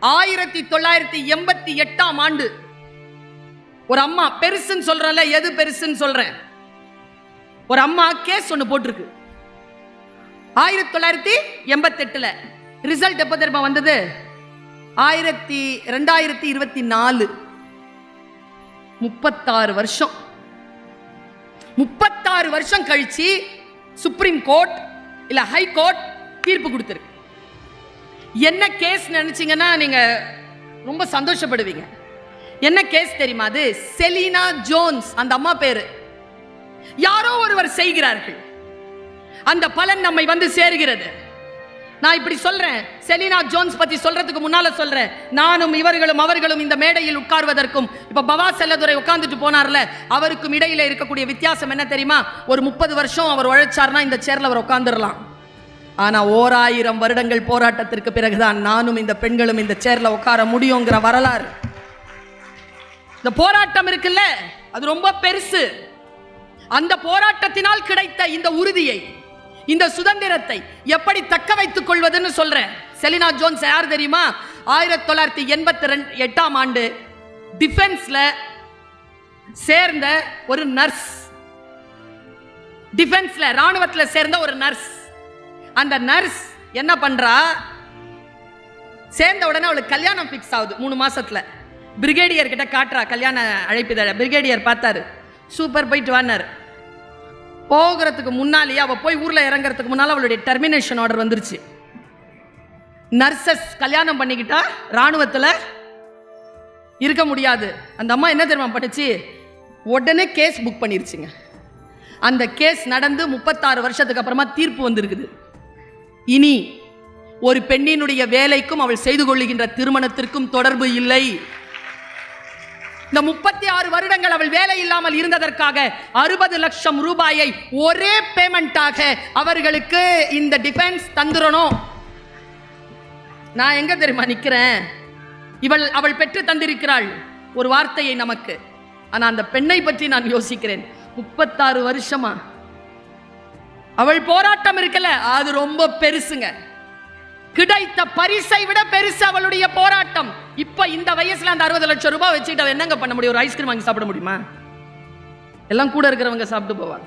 1988ஆம் ஆண்டு ஒரு அம்மா, பெருசுன்னு சொல்றேன்ல, எது பெருசுன்னு சொல்றேன், ஒரு அம்மா கேஸ் ஒன்று போட்டிருக்கு 1988. ரிசல்ட் எப்போ தெரியுமா வந்தது? 2024. 36 வருஷம். 36 வருஷம் கழிச்சு சுப்ரீம் கோர்ட் இல்ல ஹை கோர்ட் தீர்ப்பு கொடுத்திருக்கு. என்ன கேஸ் நினைச்சீங்கன்னா நீங்க ரொம்ப சந்தோஷப்படுவீங்க. என்ன கேஸ் தெரியுமா? அது செலினா ஜோன்ஸ், அந்த அம்மா பேரு. யாரோ ஒருவர் செய்கிறார்கள், அந்த பலன் நம்மை வந்து சேருகிறது. நான் இப்படி சொல்றேன், செலினா ஜோன்ஸ் பத்தி சொல்றதுக்கு முன்னால சொல்றேன், நானும் இவர்களும் அவர்களும் இந்த மேடையில் உட்கார்வதற்கும் இப்ப பவா செல்லதுரை உட்கார்ந்துட்டு போனார்ல, அவருக்கும் இடையில இருக்கக்கூடிய வித்தியாசம் என்ன தெரியுமா? ஒரு 30 வருஷம் அவர் உழைச்சார்னா இந்த சேர்ல அவர் உட்கார்ந்துடலாம். ஆனா 1000 வருடங்கள் போராட்டத்திற்கு பிறகுதான் நானும் இந்த பெண்களும் இந்த சேர்ல உட்கார முடியுங்கிற வரலாறு. இந்த போராட்டம் இருக்குல்ல, அது ரொம்ப பெருசு. அந்த போராட்டத்தினால் கிடைத்த இந்த உறுதியை, இந்த சுதந்திரத்தை எப்படி தக்க வைத்துக் கொள்வதுன்னு சொல்றேன். செலினா ஜோன்ஸ் யார் தெரியுமா? 1988ஆம் ஆண்டு டிஃபென்ஸ்ல சேர்ந்த ஒரு நர்ஸ். டிஃபென்ஸ்ல, ராணுவத்தில் சேர்ந்த ஒரு நர்ஸ். அந்த நர்ஸ் என்ன பண்றா? சேர்ந்த உடனே அவளுக்கு கல்யாணம் பிக்ஸ் ஆகுது 3 மாசத்துல. பிரிகேடியர் கிட்ட காட்டுறா கல்யாண அழைப்பிதழ. பிரிகேடியர் பார்த்தாரு, சூப்பர், போயிட்டு வானாரு. போகிறதுக்கு முன்னாலேயே, அவ போய் ஊர்ல இறங்குறதுக்கு முன்னால அவளுடைய டெர்மினேஷன் ஆர்டர் வந்துருச்சு. நர்சஸ் கல்யாணம் பண்ணிக்கிட்டா ராணுவத்தில் இருக்க முடியாது. அந்த அம்மா என்ன தெரியுமா பண்ணுச்சு? உடனே கேஸ் புக் பண்ணிருச்சுங்க. அந்த கேஸ் நடந்து 36 வருஷத்துக்கு அப்புறமா தீர்ப்பு வந்திருக்குது. இனி ஒரு பெண்ணினுடைய வேலைக்கும் அவள் செய்து கொள்ளுகின்ற திருமணத்திற்கும் தொடர்பு இல்லை. இந்த 36 வருடங்கள் அவள் வேலை இல்லாமல் இருந்ததற்காக 60 லட்சம் ரூபாயை ஒரே பேமெண்டாக அவர்களுக்கு இந்த டிஃபென்ஸ் தந்துடணும். நான் எங்க தெரியுமா நிக்கிறேன்? அவள் பெற்று தந்திருக்கிறாள் ஒரு வார்த்தையை நமக்கு. ஆனா அந்த பெண்ணை பற்றி நான் யோசிக்கிறேன். 36 வருஷமா அவள் போராட்டம் இருக்கல, அது ரொம்ப பெருசுங்க. கிடைத்த பரிசை விட பெருசு அவளுடைய போராட்டம். இப்ப இந்த வயசுல அந்த 60 லட்சம் ரூபாய் வச்சுட்டு என்னங்க பண்ண முடியும்? ஒரு ஐஸ்கிரீம் வாங்கி சாப்பிட முடியுமா? எல்லாம் கூட இருக்கிறவங்க சாப்பிட்டு போவாங்க.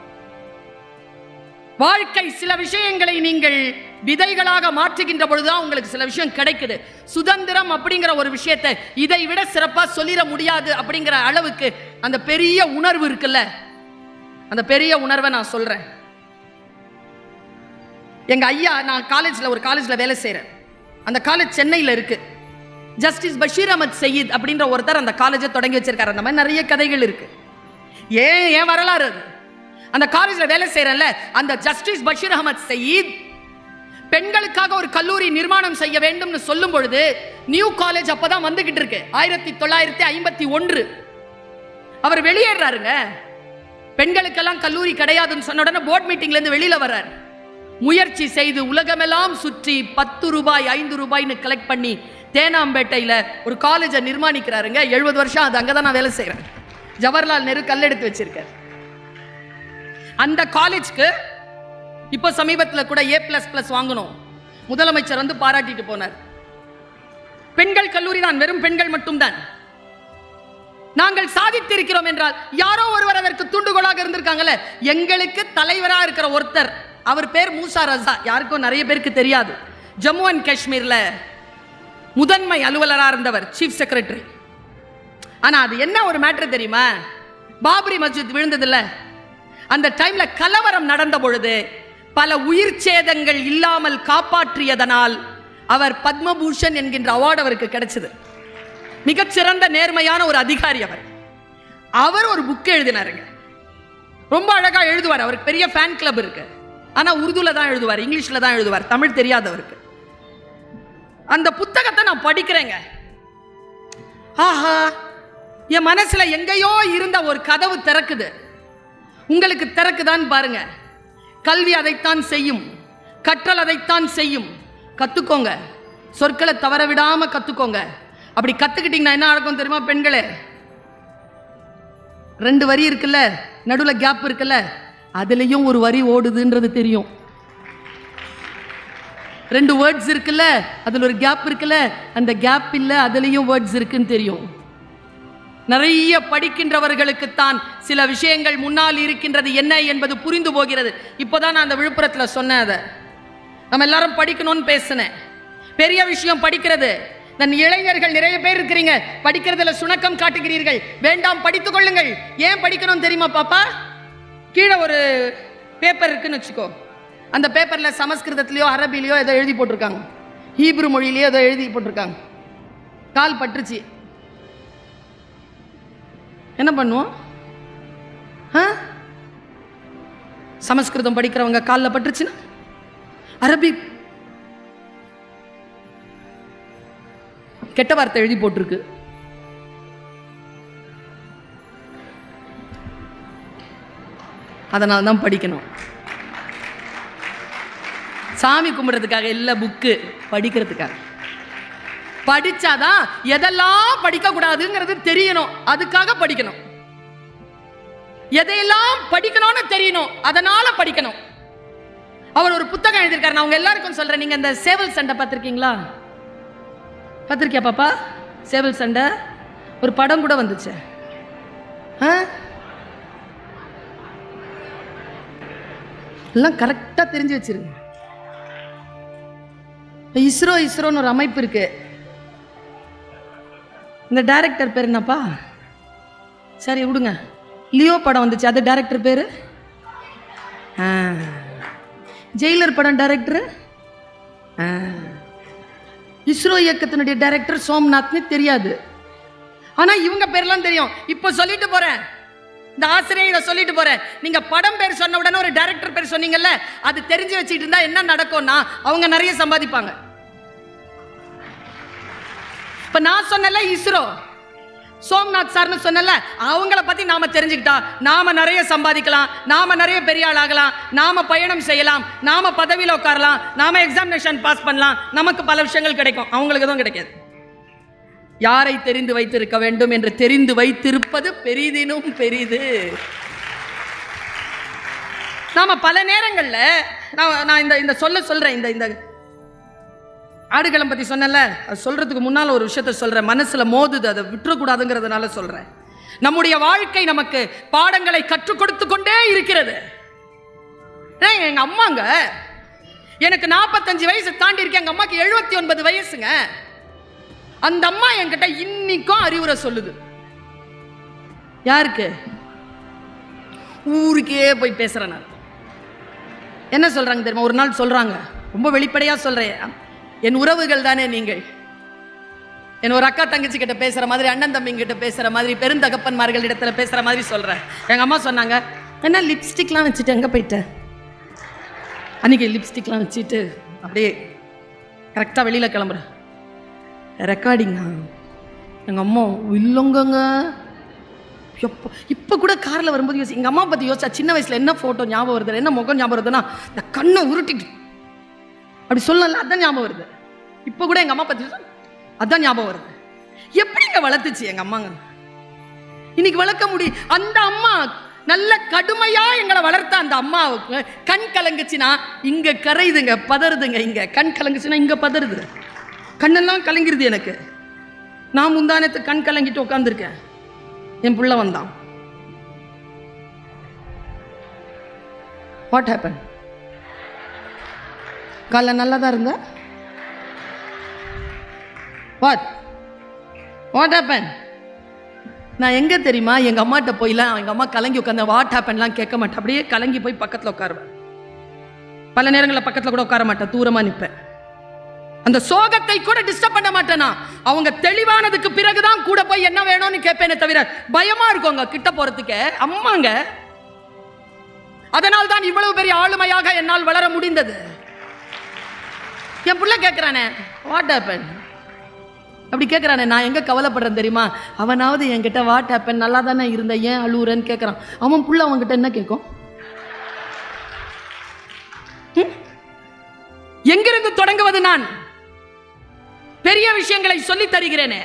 வாழ்க்கை சில விஷயங்களை நீங்கள் விதைகளாக மாற்றுகின்ற பொழுதுதான் உங்களுக்கு சில விஷயம் கிடைக்குது. சுதந்திரம் அப்படிங்கிற ஒரு விஷயத்தை இதை விட சிறப்பா சொல்லிட முடியாது அப்படிங்கிற அளவுக்கு அந்த பெரிய உணர்வு இருக்குல்ல, அந்த பெரிய உணர்வை நான் சொல்றேன். எங்க ஐயா, நான் ஒரு காலேஜ்ல வேலை செய்யறேன். அந்த காலேஜ் சென்னையில் இருக்கு. ஜஸ்டிஸ் பஷீர் அஹமத் சயீத் அப்படின்ற ஒருத்தர் அந்த காலேஜை தொடங்கி வச்சிருக்காரு. அந்த மாதிரி நிறைய கதைகள் இருக்கு. ஏன் வரலாறு அது. அந்த காலேஜ்ல வேலை செய்யறேன்ல, அந்த ஜஸ்டிஸ் பஷீர் அஹமத் சயீத் பெண்களுக்காக ஒரு கல்லூரி நிர்மாணம் செய்ய வேண்டும்னு சொல்லும் பொழுது, நியூ காலேஜ் அப்பதான் வந்துகிட்டு இருக்கு, 1951. அவர் வெளியேறாருங்க. பெண்களுக்கெல்லாம் கல்லூரி கிடையாதுன்னு சொன்ன உடனே போர்ட் மீட்டிங்ல இருந்து வெளியில வர்றாரு. முயற்சி செய்து உலகமெல்லாம் சுற்றி 10 ரூபாய் 5 ரூபாய்னு கலெக்ட் பண்ணி தேனாம்பேட்டையில் ஒரு காலேஜை நிர்மாணிக்கிறாருங்க. 70 வருஷம் அது. அங்கதான் நான் வேலை செய்யறேன். ஜவஹர்லால் நேரு கல்லெடுத்து வச்சிருக்கார். அந்த காலேஜ்க்கு இப்போ சமீபத்தில் கூட A++ வாங்கணும். முதலமைச்சர் வந்து பாராட்டிட்டு போனார். பெண்கள் கல்லூரி தான், வெறும் பெண்கள் மட்டும்தான். நாங்கள் சாதித்திருக்கிறோம் என்றால் யாரோ ஒருவர் அதற்கு தூண்டுகோலாக இருந்திருக்காங்கல்ல. எங்களுக்கு தலைவராக இருக்கிற ஒருத்தர், அவர் பேர் மூசா ரஸா. யாருக்கும் நிறைய பேருக்கு தெரியாது. ஜம்மு அண்ட் காஷ்மீர்ல முதன்மை அலுவலராக இருந்தவர், சீஃப் செக்ரட்டரி. ஆனா அது என்ன ஒரு மேட்டர் தெரியுமா? பாபரி மஸ்ஜித் விழுந்ததில்ல, அந்த டைம்ல கலவரம் நடந்த பொழுது பல உயிர் சேதங்கள் இல்லாமல் காப்பாற்றியதனால் அவர் பத்மபூஷன் என்கின்ற அவார்டு அவருக்கு கிடைச்சது. மிகச்சிறந்த நேர்மையான ஒரு அதிகாரி அவர். அவர் ஒரு புக் எழுதினாருங்க. ரொம்ப அழகா எழுதுவார். அவருக்கு பெரிய ஃபேன் கிளப் இருக்கு. ஆனா உருதுல தான் எழுதுவார், இங்கிலீஷ்ல தான் எழுதுவார், தமிழ் தெரியாதவருக்கு. அந்த புத்தகத்தை நான் படிக்கிறேங்க. ஆஹா, என் மனசுல எங்கேயோ இருந்த ஒரு கதவு திறக்குது. உங்களுக்கு திறக்குதான்னு பாருங்க. கல்வி அதைத்தான் செய்யும், கற்றல் அதைத்தான் செய்யும். கத்துக்கோங்க, சொற்களை தவற விடாம கத்துக்கோங்க. அப்படி கத்துக்கிட்டீங்கன்னா என்ன நடக்கும் தெரியுமா? பெண்களே, 2 வரி இருக்குல்ல, நடுவுல கேப் இருக்குல்ல, அதுலயும் ஒரு வரி ஓடுதுன்றது தெரியும். 2 வேர்ட்ஸ் இருக்குல்ல, அதில் ஒரு கேப் இருக்குல்ல, அந்த கேப் இல்லை, அதுலேயும் வேர்ட்ஸ் இருக்குன்னு தெரியும். நிறைய படிக்கின்றவர்களுக்குத்தான் சில விஷயங்கள் முன்னால் இருக்கின்றது என்ன என்பது புரிந்து போகிறது. இப்போதான் நான் அந்த விழுப்புரத்தில் சொன்னேன். அதை நம்ம எல்லாரும் படிக்கணும்னு பேசினேன். பெரிய விஷயம் படிக்கிறது. நன் இளைஞர்கள் நிறைய பேர் இருக்கிறீங்க, படிக்கிறதுல சுணக்கம் காட்டுகிறீர்கள். வேண்டாம், படித்துக் கொள்ளுங்கள். ஏன் படிக்கணும் தெரியுமா பாப்பா? கீழே ஒரு பேப்பர் இருக்குன்னு வச்சுக்கோ. அந்த பேப்பரில் சமஸ்கிருதத்திலையோ அரபிலையோ ஏதோ எழுதி போட்டிருக்காங்க, ஹீப்ரு மொழியிலையோ ஏதோ எழுதி போட்டிருக்காங்க. கால் பட்டுருச்சு, என்ன பண்ணுவோம்? சமஸ்கிருதம் படிக்கிறவங்க காலில் பட்டுருச்சுன்னா, அரபி கெட்ட வார்த்தை எழுதி போட்டிருக்கு, அதனால தான் படிக்கணும். சாமி கும்பிட்றதுக்காக இல்லை, புக்கு படிக்கிறதுக்காக. படிச்சாதான் எதெல்லாம் படிக்க கூடாதுங்கிறது தெரியணும், அதுக்காக படிக்கணும். எதையெல்லாம் படிக்கணும்னு தெரியணும், அதனால படிக்கணும். அவர் ஒரு புத்தகம் எழுதியிருக்காரு, நான் உங்க எல்லாருக்கும் சொல்றேன். நீங்க இந்த சேவல் சண்டை பார்த்திருக்கீங்களா? பார்த்திருக்கியா பாப்பா? சேவல் சண்டை ஒரு படம் கூட வந்துச்சு. எல்லாம் கரெக்டா தெரிஞ்சு வச்சிருங்க. இஸ்ரோன்னு ஒரு அமைப்பு இருக்கு. இந்த டைரக்டர் பேர் என்னப்பா? சரி விடுங்க. லியோ படம் வந்துச்சு, அது டைரக்டர் பேரு. ஜெயிலர் படம் டைரக்டர். இஸ்ரோ இயக்கத்தினுடைய டைரக்டர் சோம்நாத்னு தெரியாது, ஆனா இவங்க பேர்லாம் தெரியும். இப்ப சொல்லிட்டு போறேன், இந்த ஆசிரியரை சொல்லிட்டு போறேன். நீங்க படம் பேர் சொன்ன உடனே ஒரு டைரக்டர் பேர் சொன்னீங்கல்ல, அது தெரிஞ்சு வச்சுட்டு இருந்தா என்ன நடக்கும்னா அவங்க நிறைய சம்பாதிப்பாங்க. இப்ப நான் சொன்னல இஸ்ரோ சோம்நாத் சார்னு சொன்னல, அவங்கள பத்தி நாம தெரிஞ்சுக்கிட்டா நாம நிறைய சம்பாதிக்கலாம், நாம நிறைய பெரிய ஆளாகலாம், நாம பயணம் செய்யலாம், நாம பதவியில் உட்காரலாம், நாம எக்ஸாமினேஷன் பாஸ் பண்ணலாம், நமக்கு பல விஷயங்கள் கிடைக்கும். அவங்களுக்கு தான் கிடைக்காது. யாரை தெரிந்து வைத்திருக்க வேண்டும் என்று தெரிந்து வைத்திருப்பது பெரிதினும் பெரிது. நாம பல நேரங்கள்ல நான் இந்த சொல்றேன். இந்த ஆடுகளம் பத்தி சொன்னல, அது சொல்றதுக்கு முன்னால ஒரு விஷயத்த சொல்றேன். மனசுல மோதுது, அதை விட்டுறக்கூடாதுங்கிறதுனால சொல்றேன். நம்முடைய வாழ்க்கை நமக்கு பாடங்களை கற்றுக் கொடுத்து கொண்டே இருக்கிறது. எங்க அம்மாங்க, எனக்கு 45 வயசு தாண்டி இருக்கேன், எங்க அம்மாக்கு 79 வயசுங்க. அந்த அம்மா என்கிட்ட இன்னைக்கும் அறிவுரை சொல்லுது. யாருக்கு? ஊருக்கே போய் பேசுறேன் நான். என்ன சொல்றாங்க தெரியுமா? ஒரு நாள் சொல்றாங்க, ரொம்ப வெளிப்படையா சொல்றேன், என் உறவுகள் தானே நீங்கள். என் ஒரு அக்கா தங்கச்சி கிட்ட பேசுற மாதிரி, அண்ணன் தம்பி கிட்ட பேசுற மாதிரி, பெருந்தகப்பன்மார்கள் இடத்துல பேசுற மாதிரி சொல்றேன். எங்க அம்மா சொன்னாங்க, என்ன லிப்ஸ்டிக்லாம் வச்சுட்டு எங்க போயிட்ட? அன்னைக்கு லிப்ஸ்டிக்லாம் வச்சுட்டு அப்படியே கரெக்டா வெளியில கிளம்புறேன். ரெக்கார்டிங்கா? எங்கள் அம்மா இல்லைங்கங்க. இப்போ கூட காரில் வரும்போது யோசி, எங்கள் அம்மா பற்றி யோசிச்சா சின்ன வயசில் என்ன ஃபோட்டோ ஞாபகம் வருது, என்ன முகம் ஞாபகம் வருதுன்னா, இந்த கண்ணை உருட்டிட்டு அப்படி சொல்லல, அதான் ஞாபகம் வருது. இப்போ கூட எங்கள் அம்மா பற்றி அதான் ஞாபகம் வருது. எப்படிங்க வளர்த்துச்சு எங்கள் அம்மாங்க? இன்னைக்கு வளர்க்க முடியும்? அந்த அம்மா நல்ல கடுமையா எங்களை வளர்த்த அந்த அம்மாவுக்கு கண் கலங்குச்சுன்னா இங்க கரையுதுங்க, பதறுதுங்க. இங்க கண் கலங்குச்சுன்னா இங்க பதறுது, கண்ணெல்லாம் கலங்கிருது எனக்கு. நான் முந்தானத்து கண் கலங்கிட்டு உட்காந்துருக்கேன். என் புள்ள வந்தான். What happen? காலைல நல்லா தான் இருந்த. What happen? நான் எங்க தெரியுமா, எங்க அம்மாட்ட போயிலாம், எங்க அம்மா கலங்கி உட்காந்த வாட் ஹேப்பன்லாம் கேட்க மாட்டேன். அப்படியே கலங்கி போய் பக்கத்தில் உட்காருவேன். பல நேரங்களில் பக்கத்தில் கூட உட்கார மாட்டேன், தூரமா நிற்பேன். அந்த சோகத்தை கூட டிஸ்டர்ப் பண்ண மாட்டேனா. அவங்க தெளிவானதுக்கு பிறகுதான் கூட போய் என்ன வேணும்னு கேட்பேனே தவிர பயமா இருக்குங்க கிட்ட போறதுக்கு. அம்மாங்க, அதனால் தான் இவ்வளவு பெரிய ஆளுமையாக என்னால் வளர முடிந்தது. என் புள்ள கேட்கிறானே வாட் ஹேப்பன் அப்படி கேட்கிறானே, நான் எங்க கவலைப்படுறேன் தெரியுமா? அவனாவது என்கிட்ட வாட் ஹேப்பன் நல்லா தானே இருந்த, ஏன் அழுவுறன்னு கேட்கறான். அவன் புள்ள அவன்கிட்ட என்ன கேட்கும்? எங்கிருந்து தொடங்குவது? நான் பெரிய விஷயங்களை சொல்லி தருகிறேனே.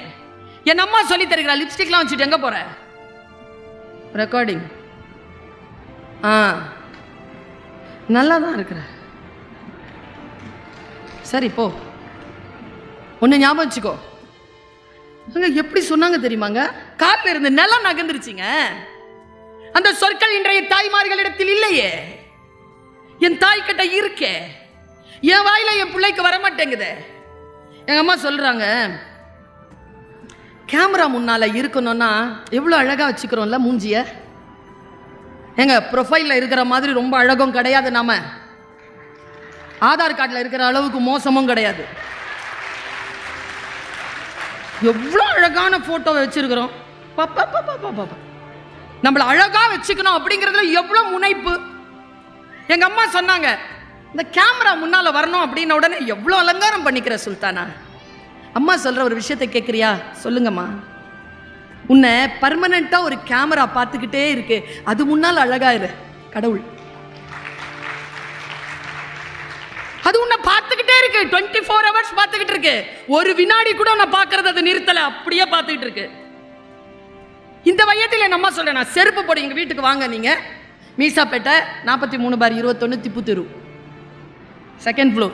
என் அம்மா சொல்லி தருகிறா, லிப்ஸ்டிக்லாம் வச்சுட்டு எங்க போற? ரெக்கார்டிங். நல்லா தான் இருக்கிற. சரி போ. ஒன்று ஞாபகம் வச்சுக்கோ. எப்படி சொன்னாங்க தெரியுமாங்க? காலில் இருந்து நிலம் நகர்ந்துருச்சுங்க. அந்த சொற்கள் இன்றைய தாய்மார்களிடத்தில் இல்லையே. என் தாய் கிட்ட இருக்கே, என் வாயில என் பிள்ளைக்கு வரமாட்டேங்குது. எங்க அம்மா சொல்றாங்க, கேமரா முன்னால இருக்கணும்னா எவ்வளவு அழகா வச்சுக்கிறோம்ல மூஞ்சிய. எங்க ப்ரொஃபைல்ல இருக்கிற மாதிரி ரொம்ப அழகும் கிடையாது, நாம ஆதார் கார்டில் இருக்கிற அளவுக்கு மோசமும் கிடையாது. எவ்வளோ அழகான போட்டோவை வச்சிருக்கிறோம். நம்மளை அழகா வச்சுக்கணும் அப்படிங்கிறதுல எவ்வளோ முனைப்பு. எங்க அம்மா சொன்னாங்க, இந்த கேமரா முன்னால வரணும் அப்படின்ன உடனே எவ்வளோ அலங்காரம் பண்ணிக்கிற சுல்தானா. அம்மா சொல்ற ஒரு விஷயத்தை கேட்குறியா? சொல்லுங்கம்மா. உன்னை பர்மனண்டா ஒரு கேமரா பார்த்துக்கிட்டே இருக்கு, அது முன்னால் அழகாயிரு. கடவுள் அது உன்னை பார்த்துக்கிட்டே இருக்கு, 24 hours பார்த்துக்கிட்டு இருக்கு. ஒரு வினாடி கூட உன்னை பார்க்கறது அது நிறுத்தல, அப்படியே பார்த்துக்கிட்டு இருக்கு. இந்த வயதில் என் அம்மா சொல்றேன், நான் செருப்பு போடு, எங்க வீட்டுக்கு வாங்க நீங்க, மீசாப்பேட்டை 43/21 திப்பு தெரு, 2nd floor.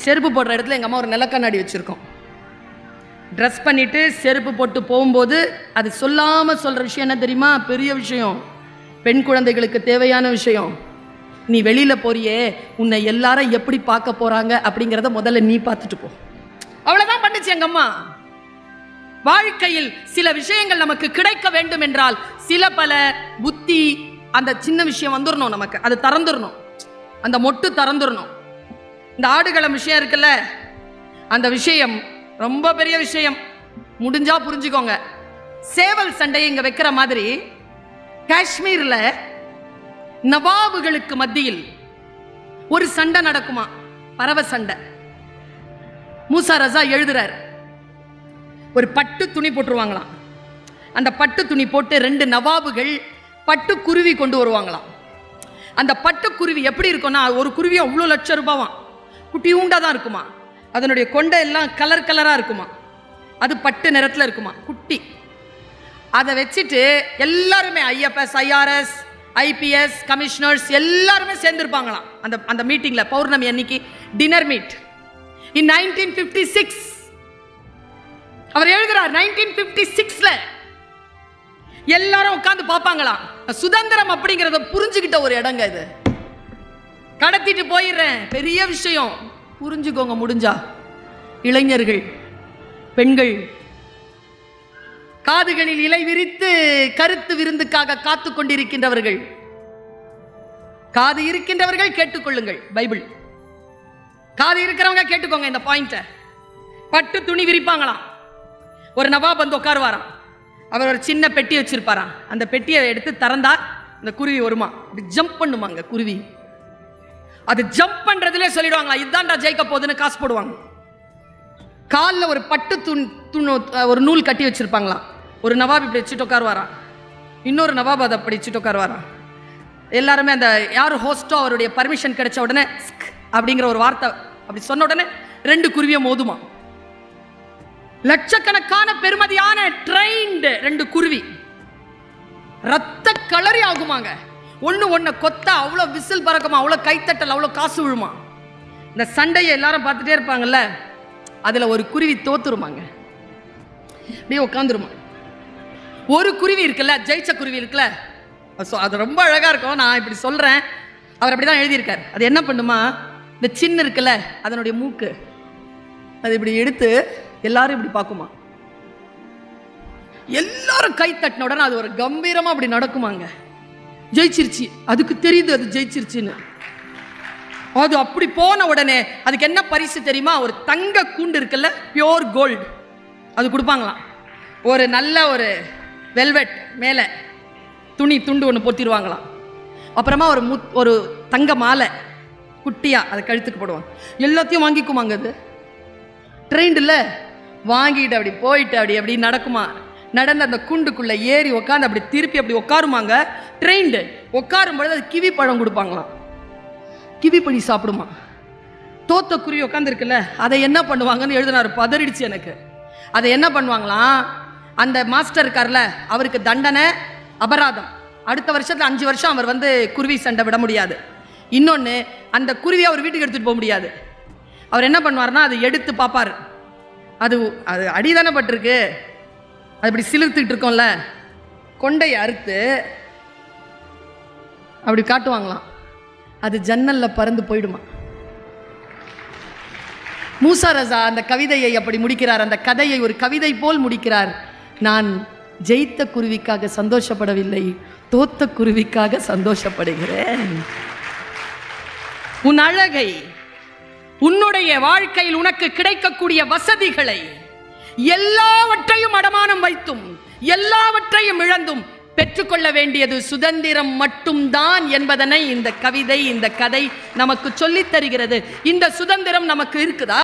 செருப்பு போடுற இடத்துல எங்கள் அம்மா ஒரு நிலக்கண்ணாடி வச்சுருக்கோம். ட்ரெஸ் பண்ணிவிட்டு செருப்பு போட்டு போகும்போது அது சொல்லாமல் சொல்கிற விஷயம் என்ன தெரியுமா? பெரிய விஷயம், பெண் குழந்தைகளுக்கு தேவையான விஷயம். நீ வெளியில் போறியே, உன்னை எல்லாரும் எப்படி பார்க்க போகிறாங்க அப்படிங்கிறத முதல்ல நீ பார்த்துட்டு போ. அவ்வளோதான் பண்ணுச்சு எங்கள் அம்மா. வாழ்க்கையில் சில விஷயங்கள் நமக்கு கிடைக்க வேண்டும் என்றால் சில பல புத்தி, அந்த சின்ன விஷயம் வந்துடணும், நமக்கு அது திறந்துடணும், அந்த மொட்டு திறந்துடணும். இந்த ஆடுகளம் விஷயம் இருக்குல்ல, அந்த விஷயம் ரொம்ப பெரிய விஷயம். முடிஞ்சா புரிஞ்சுக்கோங்க. சேவல் சண்டையை இங்க வைக்கிற மாதிரி காஷ்மீர்ல நவாபுகளுக்கு மத்தியில் ஒரு சண்டை நடக்குமா, பறவை சண்டை. மூசா ரசா எழுதுறார், ஒரு பட்டு துணி போட்டுருவாங்களாம். அந்த பட்டு துணி போட்டு 2 நவாபுகள் பட்டு குருவி கொண்டு வருவாங்களாம். அந்த பட்டு குருவி எப்படி இருக்கும்னா, ஒரு குருவி அவ்வளோ லட்சம் ரூபாவாம், குட்டியூண்டா தான் இருக்குமா, அதனுடைய கொண்டை எல்லாம் கலர் கலராக இருக்குமா, அது பட்டு நிறத்தில் இருக்குமா, குட்டி. அதை வச்சுட்டு எல்லாருமே IFS, IRS, IPS கமிஷனர்ஸ் எல்லாருமே சேர்ந்துருப்பாங்களாம் அந்த அந்த மீட்டிங்கில். பௌர்ணமி அன்னைக்கு டின்னர் மீட். இன் 1956 அவர் எழுதுறார், 1956ல எல்லாரும் உட்கார்ந்து பார்ப்பாங்களாம். சுதந்திரம் அப்படிங்கிறத புரிஞ்சுக்கிட்ட ஒரு இடங்க இது. கடத்திட்டு போயிடுறேன், பெரிய விஷயம், புரிஞ்சுக்கோங்க முடிஞ்சா. இளைஞர்கள், பெண்கள் காதுகளில் இலை விரித்து கருத்து விருந்துக்காக காத்து கொண்டிருக்கின்றவர்கள், காது இருக்கின்றவர்கள் கேட்டுக்கொள்ளுங்கள். பைபிள். காது இருக்கிறவங்க கேட்டுக்கோங்க இந்த பாயிண்ட. பட்டு துணி விரிப்பாங்களாம். ஒரு நவாப் வந்து உட்காருவாராம். அவர் ஒரு சின்ன பெட்டி வச்சிருப்பாராம். அந்த பெட்டியை எடுத்து திறந்தா இந்த குருவி வருமா, அப்படி ஜம்ப் பண்ணுமாங்க குருவி. அது ஜம்ப் பண்றதுல சொல்லிடுவாங்களா, இதுதான்டா ஜெயிக்க போகுதுன்னு காசு போடுவாங்க. காலில் ஒரு பட்டு ஒரு நூல் கட்டி வச்சிருப்பாங்களாம். ஒரு நவாப் இப்படி வச்சுட்டு உட்காருவாராம், இன்னொரு நவாப் அதை அப்படி வச்சுட்டு உட்காருவாராம். எல்லாருமே அந்த யார் ஹோஸ்டோ அவருடைய பர்மிஷன் கிடைச்ச உடனே அப்படிங்கிற ஒரு வார்த்தை அப்படி சொன்ன உடனே 2 குருவியை மோதுமா. லட்சக்கணக்கான பெருமதியான ட்ரெயின்டு 2 குருவி ரத்த கலரி ஆகுமாங்க. ஒன்று கொத்தா அவ்வளோ விசில் பறக்குமா, அவ்வளோ கைத்தட்டல், அவ்வளோ காசு விழுமா. இந்த சண்டையை எல்லாரும் பார்த்துட்டே இருப்பாங்கல்ல, அதில் ஒரு குருவி தோத்துருமாங்க, அப்படியே உட்காந்துருமா. ஒரு குருவி இருக்குல்ல, ஜெயிச்ச குருவி இருக்குல்ல, அது ரொம்ப அழகாக இருக்கும். நான் இப்படி சொல்கிறேன், அவர் அப்படி தான் எழுதியிருக்கார். அது என்ன பண்ணுமா, இந்த சின்ன இருக்குல்ல அதனுடைய மூக்கு, அது இப்படி எடுத்து எல்லாரும் இப்படி பார்க்குமா. எல்லாரும் கை தட்டின உடனே அது ஒரு கம்பீரமாக அப்படி நடக்குமாங்க. ஜெயிச்சிருச்சு, அதுக்கு தெரியுது அது ஜெயிச்சிருச்சுன்னு. அது அப்படி போன உடனே அதுக்கு என்ன பரிசு தெரியுமா? ஒரு தங்க கூண்டு இருக்குல்ல, பியோர் கோல்டு, அது கொடுப்பாங்களாம். ஒரு நல்ல ஒரு வெல்வெட் மேலே துணி துண்டு ஒன்று பொத்திடுவாங்களாம். அப்புறமா ஒரு தங்க மாலை குட்டியா அதை கழுத்துக்கு போடுவாங்க. எல்லாத்தையும் வாங்கிக்குமாங்க. அது ட்ரெயின்டு இல்லை, வாங்கிட்டு அப்படி போயிட்டு அப்படி நடக்குமா. நடந்து அந்த கூண்டுக்குள்ளே ஏறி உட்காந்து அப்படி திருப்பி அப்படி உட்காருமாங்க. ட்ரெயின்டு உட்காரும் பொழுது அது கிவி பழம் கொடுப்பாங்களாம், கிவி பண்ணி சாப்பிடுமா. தோத்த குருவி உட்காந்துருக்குல்ல, அதை என்ன பண்ணுவாங்கன்னு எழுதினார், பதறிடுச்சு எனக்கு. அதை என்ன பண்ணுவாங்களாம், அந்த மாஸ்டர் இருக்கார்ல அவருக்கு தண்டனை, அபராதம். அடுத்த வருஷத்தில் 5 வருஷம் அவர் வந்து குருவி சண்டை விட முடியாது. இன்னொன்று, அந்த குருவியை அவர் வீட்டுக்கு எடுத்துகிட்டு போக முடியாது. அவர் என்ன பண்ணுவார்னா அதை எடுத்து பார்ப்பார். அது அது அடிதானே பட்டிருக்கு, அது இப்படி சிலிர்த்துக்கிட்டு இருக்கோம்ல, கொண்டை அறுத்து அப்படி காட்டுவாங்களாம். அது ஜன்னல்ல பறந்து போயிடுமா. மூசா ரஸா அந்த கவிதையை அப்படி முடிக்கிறார். அந்த கதையை ஒரு கவிதை போல் முடிக்கிறார். நான் ஜெயித்த குருவிக்காக சந்தோஷப்படவில்லை, தோத்த குருவிக்காக சந்தோஷப்படுகிறேன். உன் அழகை, உன்னுடைய வாழ்க்கையில் உனக்கு கிடைக்கக்கூடிய வசதிகளை எல்லாவற்றையும் அடமானம் வைத்தும் எல்லாவற்றையும் இழந்தும் பெற்றுக்கொள்ள வேண்டியது சுதந்திரம் மட்டும்தான் என்பதனை இந்த கவிதை, இந்த கதை நமக்கு சொல்லித் தருகிறது. இந்த சுதந்திரம் நமக்கு இருக்குதா?